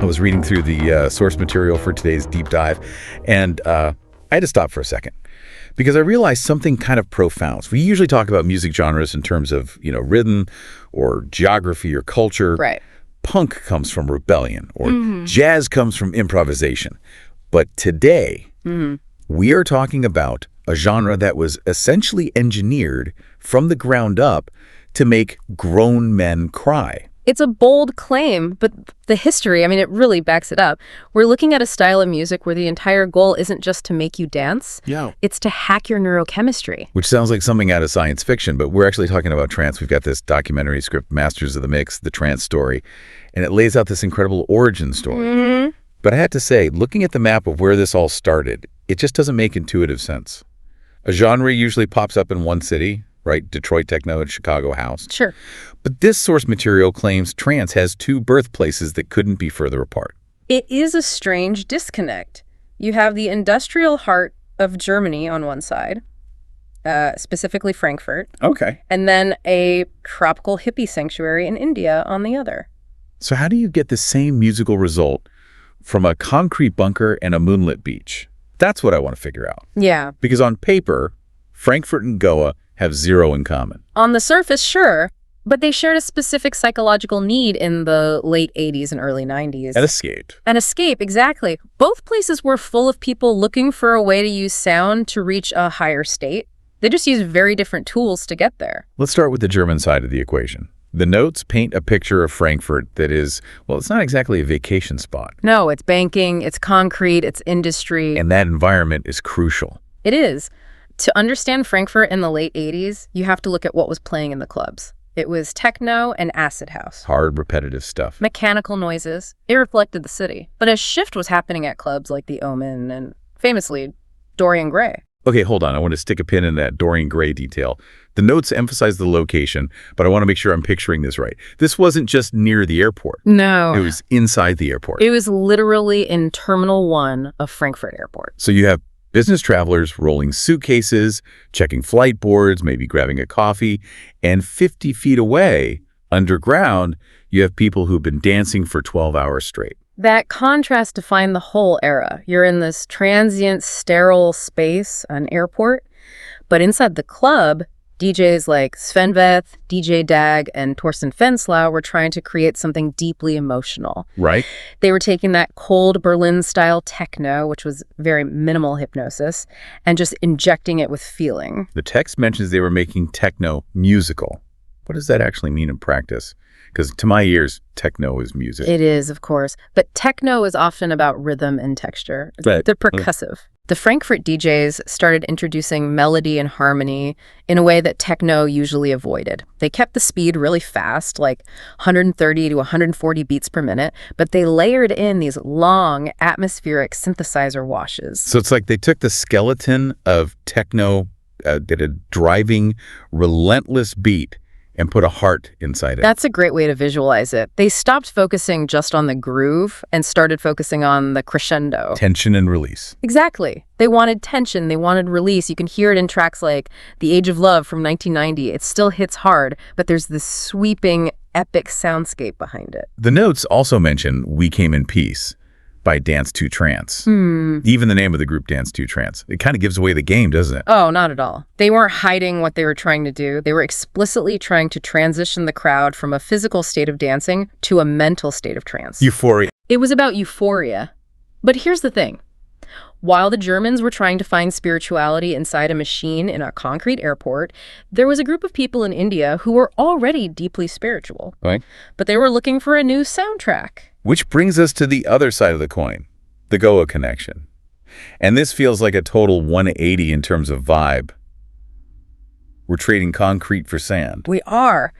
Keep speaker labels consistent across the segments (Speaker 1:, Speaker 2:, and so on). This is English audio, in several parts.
Speaker 1: I was reading through the source material for today's deep dive, and I had to stop for a second because I realized something kind of profound. We usually talk about music genres in terms of, rhythm or geography or culture.
Speaker 2: Right.
Speaker 1: Punk comes from rebellion, or jazz comes from improvisation. But today, we are talking about a genre that was essentially engineered from the ground up to make grown men cry.
Speaker 2: It's a bold claim, but the history, it really backs it up. We're looking at a style of music where the entire goal isn't just to make you dance.
Speaker 1: Yeah.
Speaker 2: It's to hack your neurochemistry.
Speaker 1: Which sounds like something out of science fiction, but we're actually talking about trance. We've got this documentary script, Masters of the Mix, the Trance Story, and it lays out this incredible origin story. But I had to say, looking at the map of where this all started, it just doesn't make intuitive sense. A genre usually pops up in one city, right? Detroit techno and Chicago house.
Speaker 2: Sure.
Speaker 1: But this source material claims trance has two birthplaces that couldn't be further apart.
Speaker 2: It is a strange disconnect. You have the industrial heart of Germany on one side, specifically Frankfurt.
Speaker 1: Okay.
Speaker 2: And then a tropical hippie sanctuary in India on the other.
Speaker 1: So how do you get the same musical result from a concrete bunker and a moonlit beach? That's what I want to figure out.
Speaker 2: Yeah.
Speaker 1: Because on paper, Frankfurt and Goa have zero in common.
Speaker 2: On the surface, sure, but they shared a specific psychological need in the late 80s and early 90s.
Speaker 1: An escape.
Speaker 2: An escape, exactly. Both places were full of people looking for a way to use sound to reach a higher state. They just used very different tools to get there.
Speaker 1: Let's start with the German side of the equation. The notes paint a picture of Frankfurt that is, well, it's not exactly a vacation spot.
Speaker 2: No, it's banking, it's concrete, it's industry.
Speaker 1: And that environment is crucial.
Speaker 2: It is. To understand Frankfurt in the late 80s, you have to look at what was playing in the clubs. It was techno and acid house.
Speaker 1: Hard, repetitive stuff.
Speaker 2: Mechanical noises. It reflected the city. But a shift was happening at clubs like the Omen and, famously, Dorian Gray.
Speaker 1: Okay, hold on. I want to stick a pin in that Dorian Gray detail. The notes emphasize the location, but I want to make sure I'm picturing this right. This wasn't just near the airport.
Speaker 2: No.
Speaker 1: It was inside the airport.
Speaker 2: It was literally in Terminal 1 of Frankfurt Airport.
Speaker 1: So you have business travelers rolling suitcases, checking flight boards, maybe grabbing a coffee, and 50 feet away, underground, you have people who've been dancing for 12 hours straight.
Speaker 2: That contrast defined the whole era. You're in this transient, sterile space, an airport, but inside the club, DJs like Sven Väth, DJ Dag, and Torsten Fenslau were trying to create something deeply emotional.
Speaker 1: Right.
Speaker 2: They were taking that cold Berlin-style techno, which was very minimal hypnosis, and just injecting it with feeling.
Speaker 1: The text mentions they were making techno musical. What does that actually mean in practice? Because to my ears, techno is music.
Speaker 2: It is, of course. But techno is often about rhythm and texture.
Speaker 1: Right.
Speaker 2: They're percussive. The Frankfurt DJs started introducing melody and harmony in a way that techno usually avoided. They kept the speed really fast, like 130 to 140 beats per minute, but they layered in these long atmospheric synthesizer washes.
Speaker 1: So it's like they took the skeleton of techno, did a driving, relentless beat, and put a heart inside it.
Speaker 2: That's a great way to visualize it. They stopped focusing just on the groove and started focusing on the crescendo.
Speaker 1: Tension and release.
Speaker 2: Exactly. They wanted tension. They wanted release. You can hear it in tracks like The Age of Love from 1990. It still hits hard, but there's this sweeping, epic soundscape behind it.
Speaker 1: The notes also mention We Came in Peace by Dance to Trance. Even the name of the group, Dance to Trance. It kind of gives away the game, doesn't it?
Speaker 2: Oh, not at all. They weren't hiding what they were trying to do. They were explicitly trying to transition the crowd from a physical state of dancing to a mental state of trance.
Speaker 1: Euphoria.
Speaker 2: It was about euphoria. But here's the thing. While the Germans were trying to find spirituality inside a machine in a concrete airport, there was a group of people in India who were already deeply spiritual.
Speaker 1: Right.
Speaker 2: But they were looking for a new soundtrack.
Speaker 1: Which brings us to the other side of the coin, the Goa connection. And this feels like a total 180 in terms of vibe. We're trading concrete for sand.
Speaker 2: We are.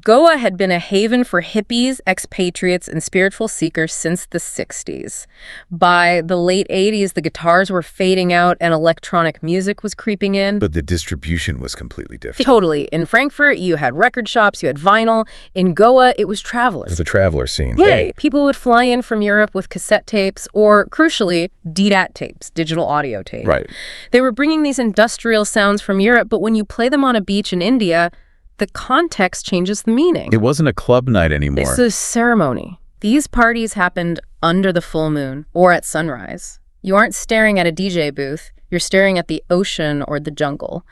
Speaker 2: Goa had been a haven for hippies, expatriates, and spiritual seekers since the 60s. By the late 80s, the guitars were fading out and electronic music was creeping in.
Speaker 1: But the distribution was completely different.
Speaker 2: Totally. In Frankfurt, you had record shops, you had vinyl. In Goa, it was travelers.
Speaker 1: It was a traveler scene.
Speaker 2: Yeah. People would fly in from Europe with cassette tapes or, crucially, DDAT tapes, digital audio tape.
Speaker 1: Right.
Speaker 2: They were bringing these industrial sounds from Europe, but when you play them on a beach in India, the context changes the meaning.
Speaker 1: It wasn't a club night anymore.
Speaker 2: It's a ceremony. These parties happened under the full moon or at sunrise. You aren't staring at a DJ booth, you're staring at the ocean or the jungle.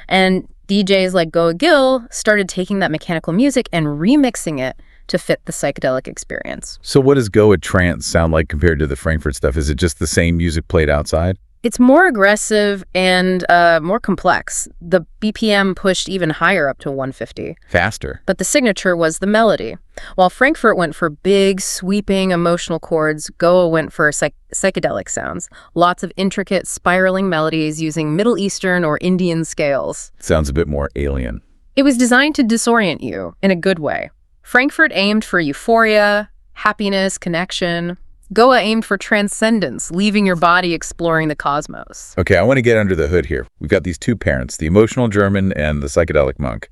Speaker 2: And DJs like Goa Gill started taking that mechanical music and remixing it to fit the psychedelic experience.
Speaker 1: So what does Goa trance sound like compared to the Frankfurt stuff? Is it just the same music played outside?
Speaker 2: It's more aggressive and more complex. The BPM pushed even higher up to 150.
Speaker 1: Faster.
Speaker 2: But the signature was the melody. While Frankfurt went for big, sweeping, emotional chords, Goa went for psychedelic sounds. Lots of intricate, spiraling melodies using Middle Eastern or Indian scales.
Speaker 1: Sounds a bit more alien.
Speaker 2: It was designed to disorient you in a good way. Frankfurt aimed for euphoria, happiness, connection. Goa aimed for transcendence, leaving your body exploring the cosmos.
Speaker 1: Okay, I want to get under the hood here. We've got these two parents, the emotional German and the psychedelic monk.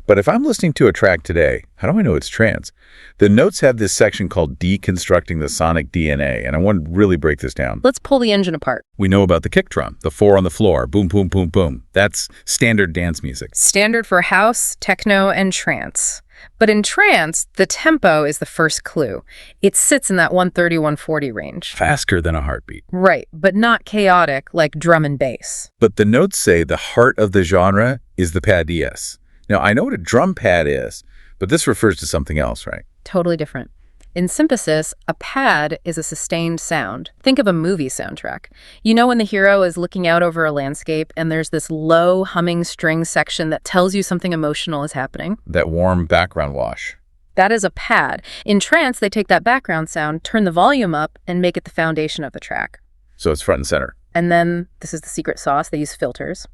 Speaker 1: But if I'm listening to a track today, how do I know it's trance? The notes have this section called Deconstructing the Sonic DNA, and I want to really break this down.
Speaker 2: Let's pull the engine apart.
Speaker 1: We know about the kick drum, the 4 on the floor, boom, boom, boom, boom. That's standard dance music.
Speaker 2: Standard for house, techno, and trance. But in trance, the tempo is the first clue. It sits in that 130-140 range.
Speaker 1: Faster than a heartbeat.
Speaker 2: Right, but not chaotic like drum and bass.
Speaker 1: But the notes say the heart of the genre is the pad DS. Now, I know what a drum pad is, but this refers to something else, right?
Speaker 2: Totally different. In synthesis, a pad is a sustained sound. Think of a movie soundtrack. You know when the hero is looking out over a landscape and there's this low humming string section that tells you something emotional is happening?
Speaker 1: That warm background wash.
Speaker 2: That is a pad. In trance, they take that background sound, turn the volume up, and make it the foundation of the track.
Speaker 1: So it's front and center.
Speaker 2: And then, this is the secret sauce, they use filters.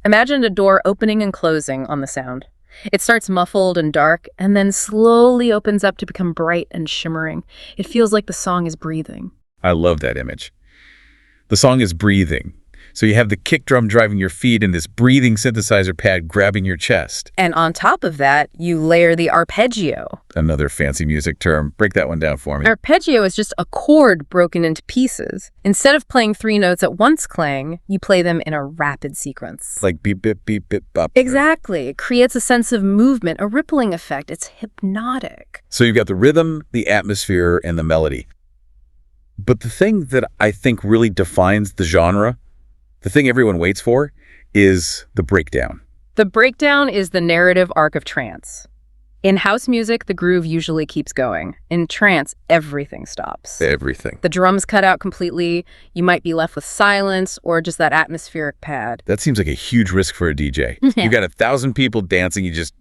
Speaker 2: Imagine a door opening and closing on the sound. It starts muffled and dark, and then slowly opens up to become bright and shimmering. It feels like the song is breathing.
Speaker 1: I love that image. The song is breathing. So you have the kick drum driving your feet and this breathing synthesizer pad grabbing your chest.
Speaker 2: And on top of that, you layer the arpeggio.
Speaker 1: Another fancy music term. Break that one down for me.
Speaker 2: Arpeggio is just a chord broken into pieces. Instead of playing 3 notes at once clang, you play them in a rapid sequence.
Speaker 1: Like beep, beep, beep, beep, bop.
Speaker 2: Exactly. It creates a sense of movement, a rippling effect. It's hypnotic.
Speaker 1: So you've got the rhythm, the atmosphere, and the melody. But the thing that I think really defines the genre, the thing everyone waits for, is the breakdown.
Speaker 2: The breakdown is the narrative arc of trance. In house music, the groove usually keeps going. In trance, everything stops.
Speaker 1: Everything.
Speaker 2: The drums cut out completely. You might be left with silence or just that atmospheric pad.
Speaker 1: That seems like a huge risk for a DJ. You got 1,000 people dancing, you just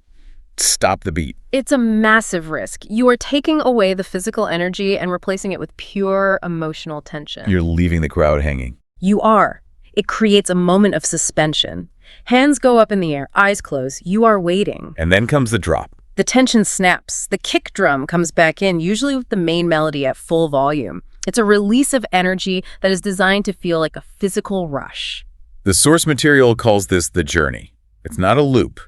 Speaker 1: stop the beat.
Speaker 2: It's a massive risk. You are taking away the physical energy and replacing it with pure emotional tension.
Speaker 1: You're leaving the crowd hanging.
Speaker 2: You are. It creates a moment of suspension. Hands go up in the air, eyes close. You are waiting.
Speaker 1: And then comes the drop.
Speaker 2: The tension snaps. The kick drum comes back in, usually with the main melody at full volume. It's a release of energy that is designed to feel like a physical rush.
Speaker 1: The source material calls this the journey. It's not a loop.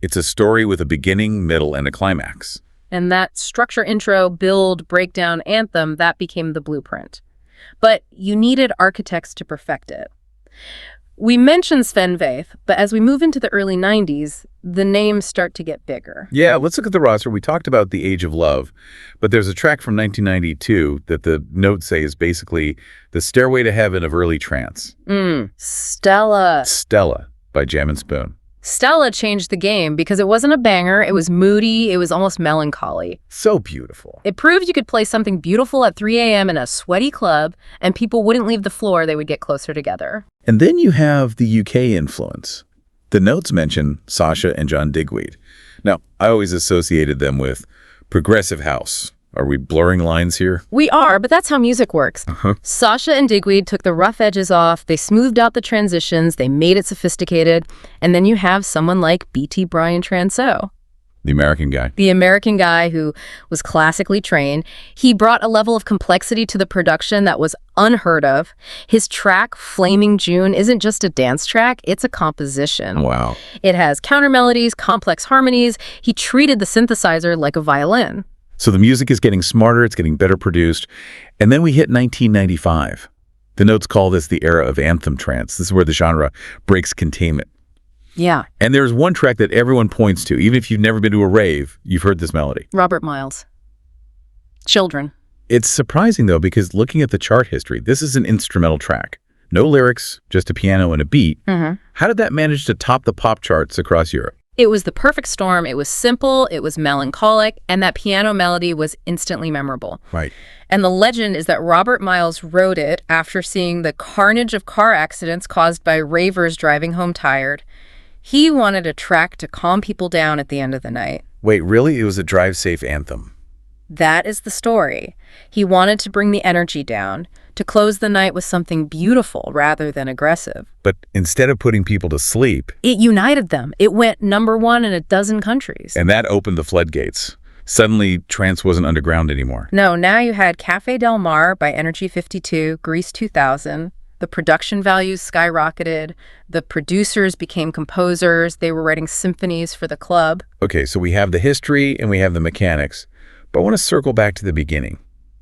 Speaker 1: It's a story with a beginning, middle, and a climax.
Speaker 2: And that structure, intro, build, breakdown, anthem, that became the blueprint. But you needed architects to perfect it. We mentioned Sven Väth, but as we move into the early 90s, the names start to get bigger.
Speaker 1: Yeah, let's look at the roster. We talked about The Age of Love, but there's a track from 1992 that the notes say is basically the stairway to heaven of early trance.
Speaker 2: Stella.
Speaker 1: Stella by Jam and Spoon.
Speaker 2: Stella changed the game because it wasn't a banger, it was moody, it was almost melancholy.
Speaker 1: So beautiful.
Speaker 2: It proved you could play something beautiful at 3 a.m. in a sweaty club, and people wouldn't leave the floor, they would get closer together.
Speaker 1: And then you have the UK influence. The notes mention Sasha and John Digweed. Now, I always associated them with progressive house. Are we blurring lines here?
Speaker 2: We are, but that's how music works. Sasha and Digweed took the rough edges off, they smoothed out the transitions, they made it sophisticated, and then you have someone like B.T. Brian Transeau.
Speaker 1: The American guy.
Speaker 2: The American guy who was classically trained. He brought a level of complexity to the production that was unheard of. His track, Flaming June, isn't just a dance track, it's a composition.
Speaker 1: Wow.
Speaker 2: It has counter melodies, complex harmonies. He treated the synthesizer like a violin.
Speaker 1: So the music is getting smarter, it's getting better produced. And then we hit 1995. The notes call this the era of anthem trance. This is where the genre breaks containment.
Speaker 2: Yeah.
Speaker 1: And there's one track that everyone points to. Even if you've never been to a rave, you've heard this melody.
Speaker 2: Robert Miles. Children.
Speaker 1: It's surprising, though, because looking at the chart history, this is an instrumental track. No lyrics, just a piano and a beat. How did that manage to top the pop charts across Europe?
Speaker 2: It was the perfect storm. It was simple, it was melancholic, and that piano melody was instantly memorable.
Speaker 1: Right.
Speaker 2: And the legend is that Robert Miles wrote it after seeing the carnage of car accidents caused by ravers driving home tired. He wanted a track to calm people down at the end of the night.
Speaker 1: Wait, really? It was a drive-safe anthem?
Speaker 2: That is the story. He wanted to bring the energy down, to close the night with something beautiful rather than aggressive.
Speaker 1: But instead of putting people to sleep...
Speaker 2: It united them. It went #1 in a dozen countries.
Speaker 1: And that opened the floodgates. Suddenly, trance wasn't underground anymore.
Speaker 2: No, now you had Café del Mar by Energy 52, Greece 2000. The production values skyrocketed. The producers became composers. They were writing symphonies for the club.
Speaker 1: Okay, so we have the history and we have the mechanics. But I want to circle back to the beginning.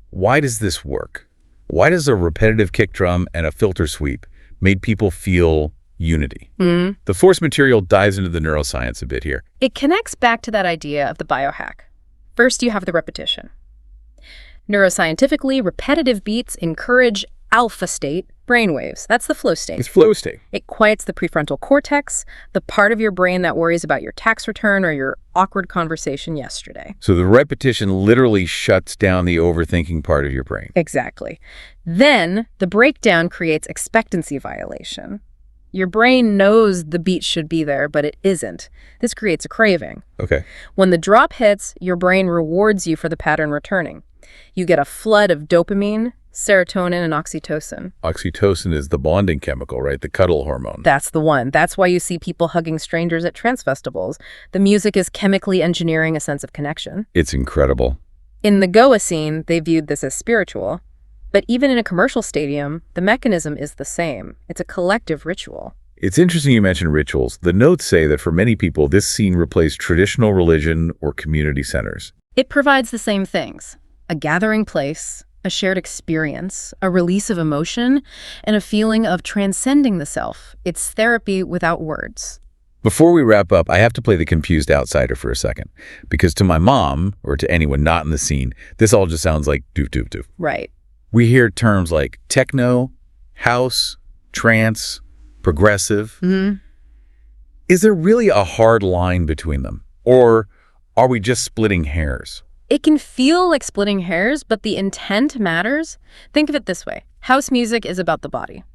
Speaker 1: Why does this work? Why does a repetitive kick drum and a filter sweep make people feel unity? The source material dives into the neuroscience a bit here.
Speaker 2: It connects back to that idea of the biohack. First, you have the repetition. Neuroscientifically, repetitive beats encourage alpha state brainwaves. That's the flow state.
Speaker 1: It's flow state.
Speaker 2: It quiets the prefrontal cortex, the part of your brain that worries about your tax return or your awkward conversation yesterday.
Speaker 1: So the repetition literally shuts down the overthinking part of your brain.
Speaker 2: Exactly. Then the breakdown creates expectancy violation. Your brain knows the beat should be there, but it isn't. This creates a craving.
Speaker 1: Okay.
Speaker 2: When the drop hits, your brain rewards you for the pattern returning. You get a flood of dopamine, serotonin, and oxytocin.
Speaker 1: Oxytocin is the bonding chemical, right? The cuddle hormone.
Speaker 2: That's the one. That's why you see people hugging strangers at trance festivals. The music is chemically engineering a sense of connection.
Speaker 1: It's incredible.
Speaker 2: In the Goa scene, they viewed this as spiritual. But even in a commercial stadium, the mechanism is the same. It's a collective ritual.
Speaker 1: It's interesting you mentioned rituals. The notes say that for many people, this scene replaced traditional religion or community centers.
Speaker 2: It provides the same things: a gathering place, a shared experience, a release of emotion, and a feeling of transcending the self. It's therapy without words.
Speaker 1: Before we wrap up, I have to play the confused outsider for a second. Because to my mom, or to anyone not in the scene, this all just sounds like doof, doof, doof.
Speaker 2: Right.
Speaker 1: We hear terms like techno, house, trance, progressive. Is there really a hard line between them? Or are we just splitting hairs?
Speaker 2: It can feel like splitting hairs, but the intent matters. Think of it this way. House music is about the body.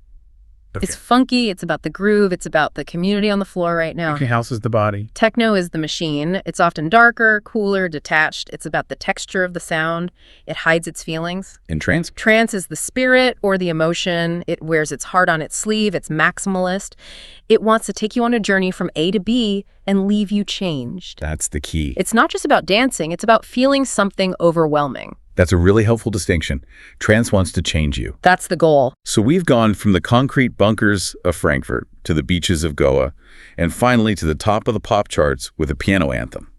Speaker 1: Okay.
Speaker 2: It's funky, it's about the groove, it's about the community on the floor right now.
Speaker 1: House is the body.
Speaker 2: Techno is the machine. It's often darker, cooler, detached. It's about the texture of the sound. It hides its feelings.
Speaker 1: In trance?
Speaker 2: Trance is the spirit or the emotion. It wears its heart on its sleeve. It's maximalist. It wants to take you on a journey from A to B and leave you changed.
Speaker 1: That's the key.
Speaker 2: It's not just about dancing. It's about feeling something overwhelming.
Speaker 1: That's a really helpful distinction. Trance wants to change you.
Speaker 2: That's the goal.
Speaker 1: So we've gone from the concrete bunkers of Frankfurt to the beaches of Goa, and finally to the top of the pop charts with a piano anthem.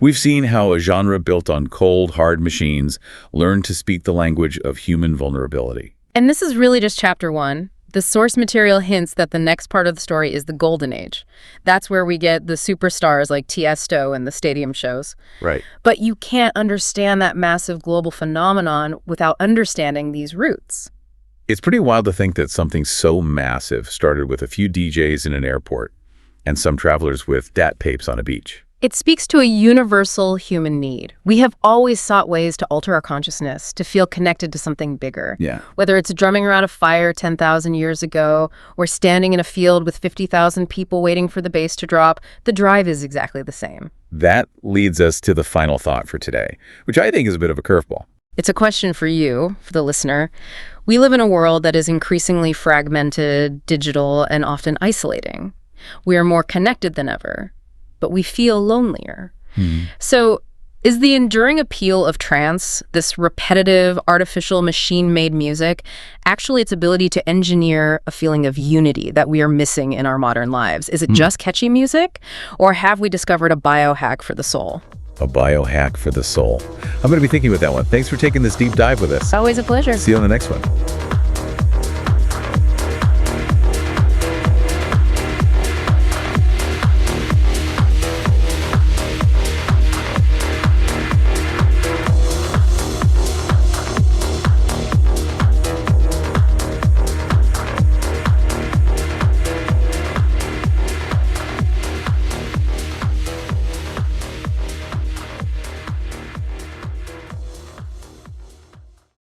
Speaker 1: We've seen how a genre built on cold, hard machines learned to speak the language of human vulnerability.
Speaker 2: And this is really just chapter 1. The source material hints that the next part of the story is the golden age. That's where we get the superstars like Tiesto and the stadium shows.
Speaker 1: Right.
Speaker 2: But you can't understand that massive global phenomenon without understanding these roots.
Speaker 1: It's pretty wild to think that something so massive started with a few DJs in an airport and some travelers with dat tapes on a beach.
Speaker 2: It speaks to a universal human need. We have always sought ways to alter our consciousness, to feel connected to something bigger.
Speaker 1: Yeah.
Speaker 2: Whether it's drumming around a fire 10,000 years ago or standing in a field with 50,000 people waiting for the bass to drop, the drive is exactly the same.
Speaker 1: That leads us to the final thought for today, which I think is a bit of a curveball.
Speaker 2: It's a question for you, for the listener. We live in a world that is increasingly fragmented, digital, and often isolating. We are more connected than ever, but we feel lonelier. So is the enduring appeal of trance, this repetitive, artificial, machine-made music, actually its ability to engineer a feeling of unity that we are missing in our modern lives? Is it just catchy music, or have we discovered a biohack for the soul?
Speaker 1: A biohack for the soul. I'm going to be thinking about that one. Thanks for taking this deep dive with us.
Speaker 2: Always a pleasure.
Speaker 1: See you on the next one.